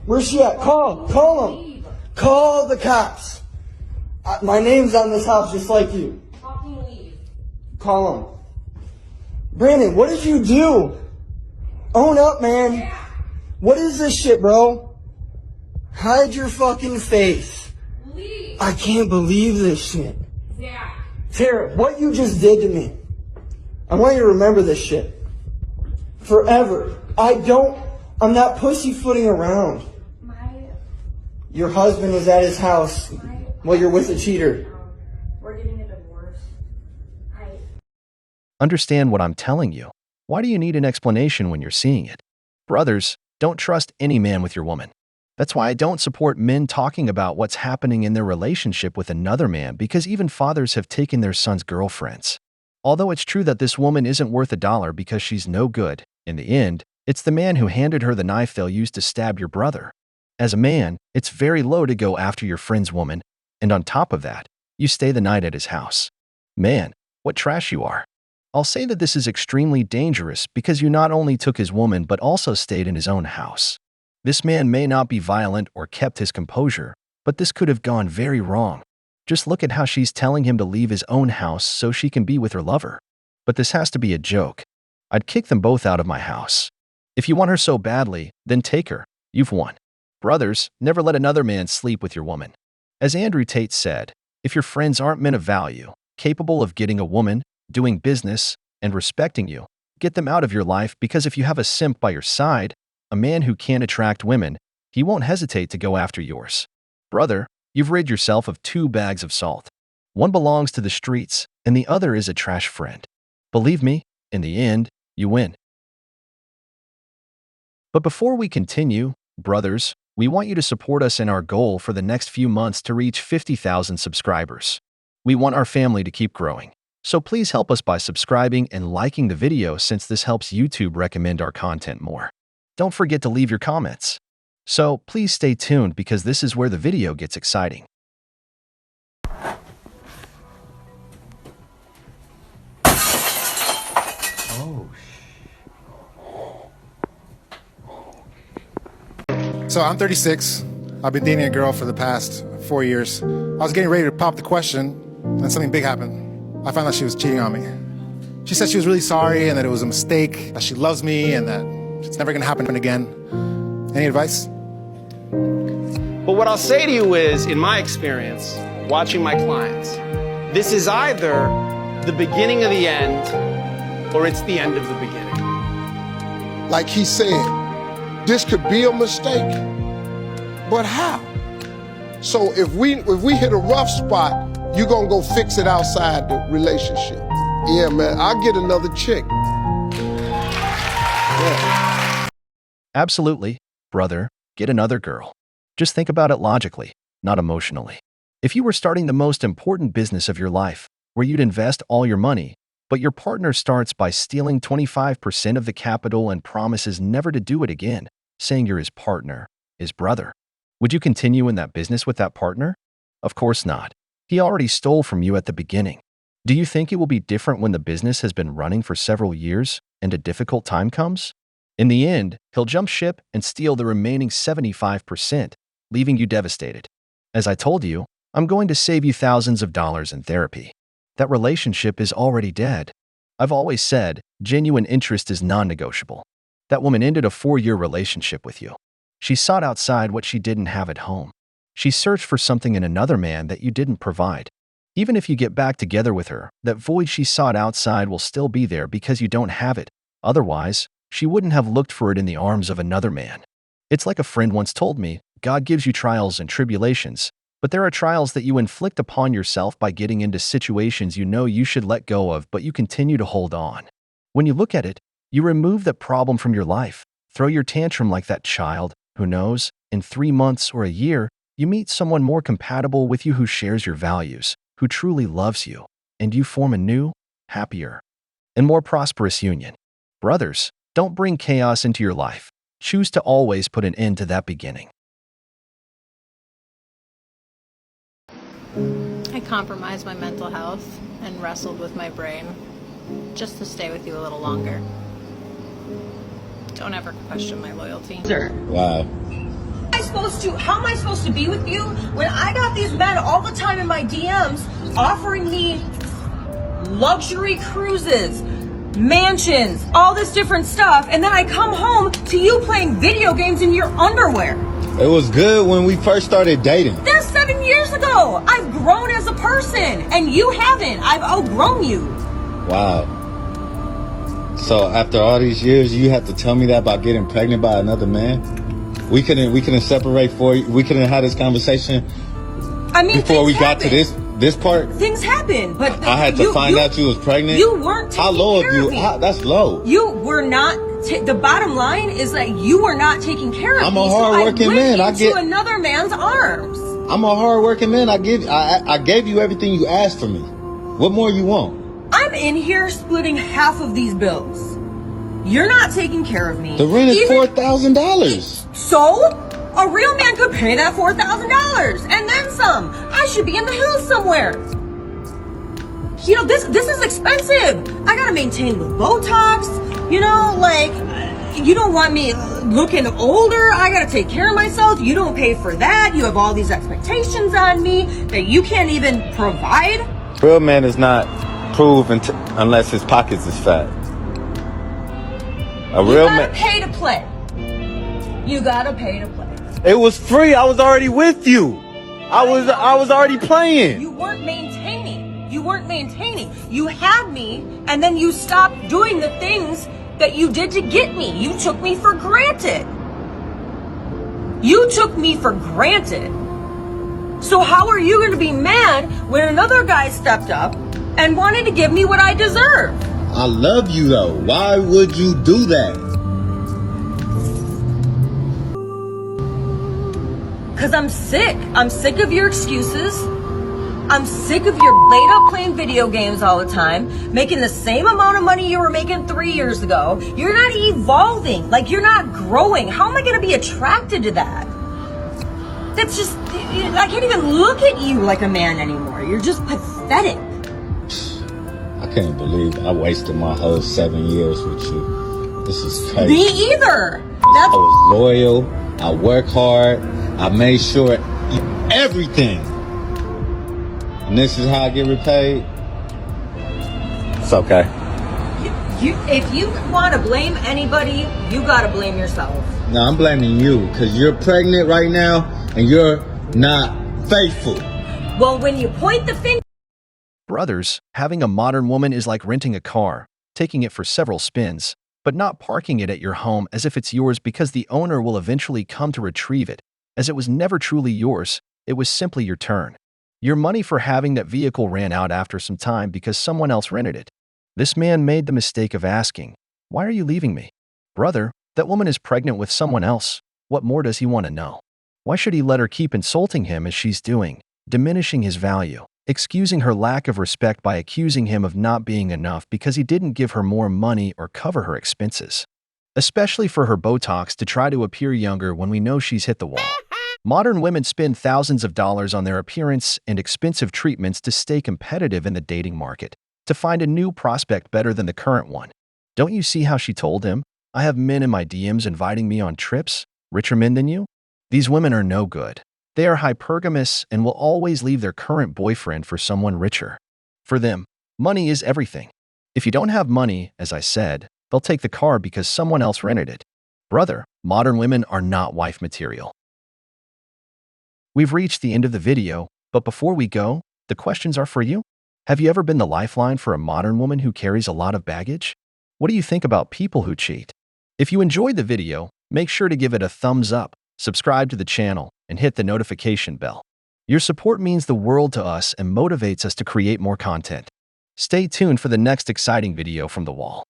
Where's she at? Call him. Call the cops. My name's on this house just like you. Fucking leave. Call him. Brandon, what did you do? Own up, man. Yeah. What is this shit, bro? Hide your fucking face. Leave. I can't believe this shit. Yeah. Tara, what you just did to me. I want you to remember this shit. Forever. I'm not pussyfooting around. Your husband was at his house while you're with a cheater. We're getting a divorce. Understand what I'm telling you. Why do you need an explanation when you're seeing it? Brothers, don't trust any man with your woman. That's why I don't support men talking about what's happening in their relationship with another man because even fathers have taken their sons' girlfriends. Although it's true that this woman isn't worth $1 because she's no good, in the end, it's the man who handed her the knife they'll use to stab your brother. As a man, it's very low to go after your friend's woman, and on top of that, you stay the night at his house. Man, what trash you are. I'll say that this is extremely dangerous because you not only took his woman but also stayed in his own house. This man may not be violent or kept his composure, but this could have gone very wrong. Just look at how she's telling him to leave his own house so she can be with her lover. But this has to be a joke. I'd kick them both out of my house. If you want her so badly, then take her. You've won. Brothers, never let another man sleep with your woman. As Andrew Tate said, if your friends aren't men of value, capable of getting a woman, doing business, and respecting you, get them out of your life, because if you have a simp by your side, a man who can't attract women, he won't hesitate to go after yours. Brother, you've rid yourself of 2 bags of salt. One belongs to the streets, and the other is a trash friend. Believe me, in the end, you win. But before we continue, brothers, we want you to support us in our goal for the next few months to reach 50,000 subscribers. We want our family to keep growing. So please help us by subscribing and liking the video, since this helps YouTube recommend our content more. Don't forget to leave your comments. So please stay tuned, because this is where the video gets exciting. So I'm 36. I've been dating a girl for the past 4 years. I was getting ready to pop the question, and something big happened. I found out she was cheating on me. She said she was really sorry and that it was a mistake, that she loves me and that it's never gonna happen again. Any advice? But what I'll say to you is, in my experience, watching my clients, this is either the beginning of the end or it's the end of the beginning. Like he said, this could be a mistake, but how? So if we hit a rough spot, you're gonna go fix it outside the relationship. Yeah, man, I'll get another chick. Yeah. Absolutely, brother, get another girl. Just think about it logically, not emotionally. If you were starting the most important business of your life, where you'd invest all your money, but your partner starts by stealing 25% of the capital and promises never to do it again, saying you're his partner, his brother, would you continue in that business with that partner? Of course not. He already stole from you at the beginning. Do you think it will be different when the business has been running for several years and a difficult time comes? In the end, he'll jump ship and steal the remaining 75%, leaving you devastated. As I told you, I'm going to save you thousands of dollars in therapy. That relationship is already dead. I've always said, genuine interest is non-negotiable. That woman ended a 4-year relationship with you. She sought outside what she didn't have at home. She searched for something in another man that you didn't provide. Even if you get back together with her, that void she sought outside will still be there because you don't have it. Otherwise, she wouldn't have looked for it in the arms of another man. It's like a friend once told me, God gives you trials and tribulations, but there are trials that you inflict upon yourself by getting into situations you know you should let go of, but you continue to hold on. When you look at it, you remove that problem from your life. Throw your tantrum like that child. Who knows, in 3 months or a year, you meet someone more compatible with you, who shares your values, who truly loves you, and you form a new, happier, and more prosperous union. Brothers, don't bring chaos into your life. Choose to always put an end to that beginning. I compromised my mental health and wrestled with my brain just to stay with you a little longer. Don't ever question my loyalty. Wow. How am I supposed to be with you when I got these men all the time in my DMs offering me luxury cruises, mansions, all this different stuff, and then I come home to you playing video games in your underwear? It was good when we first started dating. That's 7 years ago. I've grown as a person, and you haven't. I've outgrown you. Wow. So after all these years, you have to tell me that about getting pregnant by another man? We couldn't separate we couldn't have had this conversation before we got to this part? Things happen, but I had to find out you was pregnant? You weren't taking How low care of you? of me. That's low. You were not. The bottom line is that you were not taking care of me. I'm a hard-working man. I went into another man's arms. I'm a hard-working man. I gave you everything you asked for me. What more you want? I'm in here splitting half of these bills. You're not taking care of me. The rent is $4,000. So? A real man could pay that $4,000 and then some. I should be in the hills somewhere. You know, this is expensive. I gotta maintain with Botox. You know, like, you don't want me looking older. I gotta take care of myself. You don't pay for that. You have all these expectations on me that you can't even provide. Real man is not proved unless his pockets is fat. A You real gotta man. pay to play. You gotta pay to play. It was free. I was already with you. I was already playing. You weren't maintaining. You weren't maintaining. You had me, and then you stopped doing the things that you did to get me. You took me for granted. You took me for granted. So how are you going to be mad when another guy stepped up and wanted to give me what I deserve? I love you though. Why would you do that? Because I'm sick. I'm sick of your excuses. I'm sick of your laid up playing video games all the time, making the same amount of money you were making 3 years ago. You're not evolving. Like, you're not growing. How am I going to be attracted to that? That's just, I can't even look at you like a man anymore. You're just pathetic. I can't believe I wasted my whole 7 years with you. This is crazy. Me either. I was loyal. I work hard. I made sure everything. And this is how I get repaid? It's okay. If you want to blame anybody, you got to blame yourself. No, I'm blaming you because you're pregnant right now and you're not faithful. Well, when you point the finger... Brothers, having a modern woman is like renting a car, taking it for several spins, but not parking it at your home as if it's yours because the owner will eventually come to retrieve it, as it was never truly yours, it was simply your turn. Your money for having that vehicle ran out after some time because someone else rented it. This man made the mistake of asking, "Why are you leaving me?" Brother, that woman is pregnant with someone else. What more does he want to know? Why should he let her keep insulting him as she's doing, diminishing his value, excusing her lack of respect by accusing him of not being enough because he didn't give her more money or cover her expenses? Especially for her Botox to try to appear younger when we know she's hit the wall. Modern women spend thousands of dollars on their appearance and expensive treatments to stay competitive in the dating market, to find a new prospect better than the current one. Don't you see how she told him, "I have men in my DMs inviting me on trips, richer men than you"? These women are no good. They are hypergamous and will always leave their current boyfriend for someone richer. For them, money is everything. If you don't have money, as I said, they'll take the car because someone else rented it. Brother, modern women are not wife material. We've reached the end of the video, but before we go, the questions are for you. Have you ever been the lifeline for a modern woman who carries a lot of baggage? What do you think about people who cheat? If you enjoyed the video, make sure to give it a thumbs up, subscribe to the channel, and hit the notification bell. Your support means the world to us and motivates us to create more content. Stay tuned for the next exciting video from The Wall.